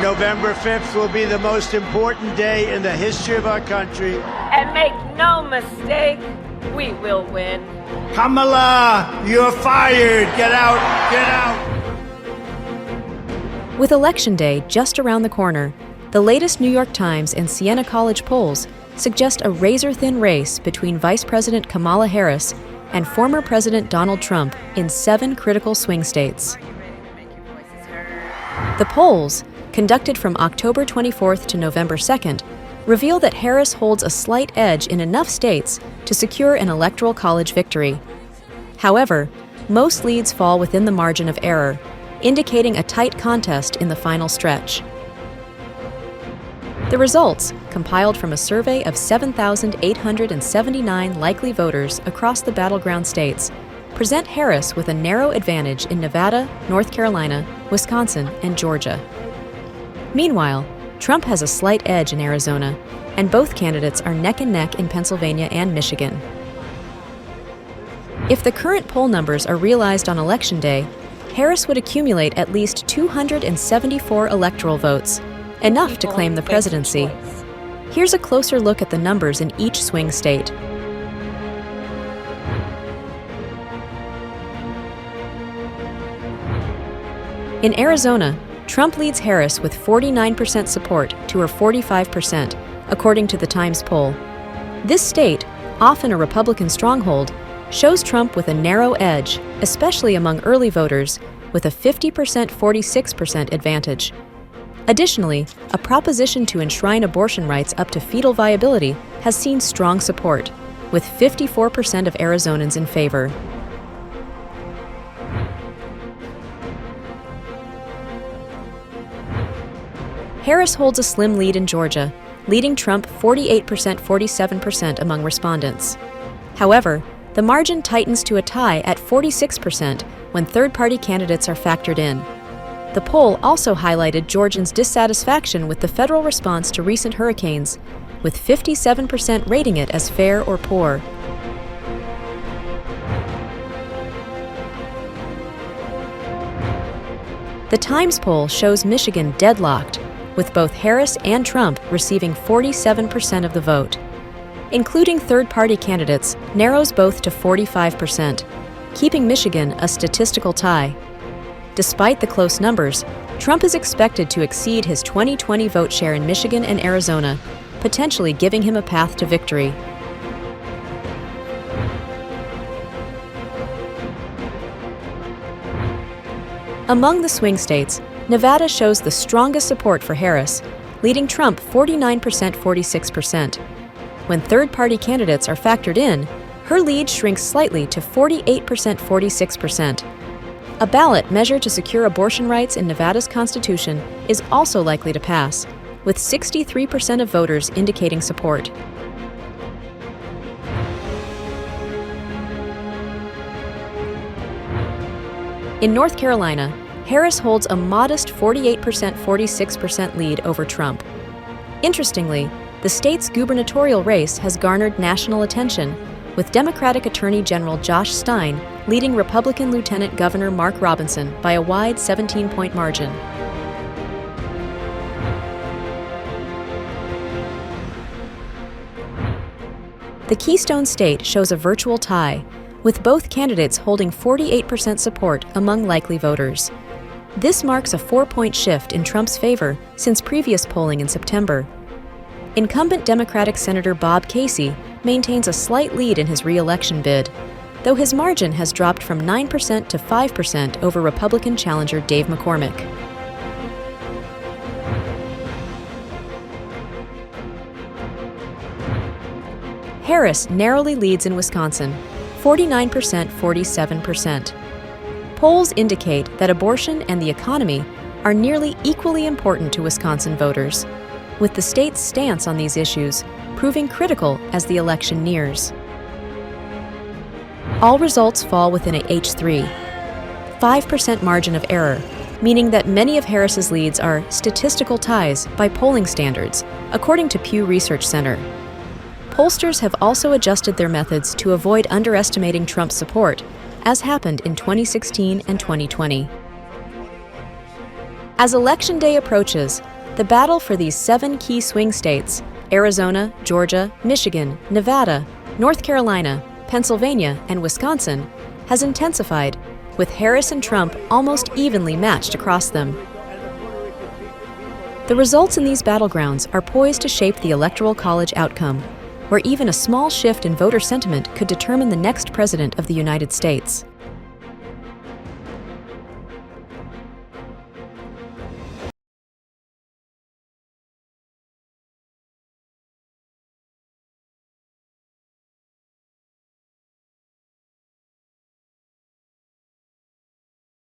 November 5th will be the most important day in the history of our country. And make no mistake, we will win. Kamala, you're fired. Get out, get out. With Election Day just around the corner, the latest New York Times and Siena College polls suggest a razor-thin race between Vice President Kamala Harris and former President Donald Trump in 7 critical swing states. The polls, conducted from October 24th to November 2nd, reveal that Harris holds a slight edge in enough states to secure an electoral college victory. However, most leads fall within the margin of error, indicating a tight contest in the final stretch. The results, compiled from a survey of 7,879 likely voters across the battleground states, present Harris with a narrow advantage in Nevada, North Carolina, Wisconsin, and Georgia. Meanwhile, Trump has a slight edge in Arizona, and both candidates are neck and neck in Pennsylvania and Michigan. If the current poll numbers are realized on Election Day, Harris would accumulate at least 274 electoral votes, enough to claim the presidency. Here's a closer look at the numbers in each swing state. In Arizona, Trump leads Harris with 49% support to her 45%, according to the Times poll. This state, often a Republican stronghold, shows Trump with a narrow edge, especially among early voters, with a 50%-46% advantage. Additionally, a proposition to enshrine abortion rights up to fetal viability has seen strong support, with 54% of Arizonans in favor. Harris holds a slim lead in Georgia, leading Trump 48%-47% among respondents. However, the margin tightens to a tie at 46% when third-party candidates are factored in. The poll also highlighted Georgians' dissatisfaction with the federal response to recent hurricanes, with 57% rating it as fair or poor. The Times poll shows Michigan deadlocked, with both Harris and Trump receiving 47% of the vote. Including third-party candidates narrows both to 45%, keeping Michigan a statistical tie. Despite the close numbers, Trump is expected to exceed his 2020 vote share in Michigan and Arizona, potentially giving him a path to victory. Among the swing states, Nevada shows the strongest support for Harris, leading Trump 49%-46%. When third-party candidates are factored in, her lead shrinks slightly to 48%-46%. A ballot measured to secure abortion rights in Nevada's Constitution is also likely to pass, with 63% of voters indicating support. In North Carolina, Harris holds a modest 48%-46% lead over Trump. Interestingly, the state's gubernatorial race has garnered national attention, with Democratic Attorney General Josh Stein leading Republican Lieutenant Governor Mark Robinson by a wide 17-point margin. The Keystone State shows a virtual tie, with both candidates holding 48% support among likely voters. This marks a 4-point shift in Trump's favor since previous polling in September. Incumbent Democratic Senator Bob Casey maintains a slight lead in his re-election bid, though his margin has dropped from 9% to 5% over Republican challenger Dave McCormick. Harris narrowly leads in Wisconsin, 49%-47%. Polls indicate that abortion and the economy are nearly equally important to Wisconsin voters, with the state's stance on these issues proving critical as the election nears. All results fall within a H3, 5% margin of error, meaning that many of Harris's leads are statistical ties by polling standards, according to Pew Research Center. Pollsters have also adjusted their methods to avoid underestimating Trump's support, as happened in 2016 and 2020. As Election Day approaches, The battle for these 7 key swing states, Arizona, Georgia, Michigan, Nevada, North Carolina, Pennsylvania, and Wisconsin, has intensified, with Harris and Trump almost evenly matched across them. The results in these battlegrounds are poised to shape the Electoral College outcome, where even a small shift in voter sentiment could determine the next president of the United States.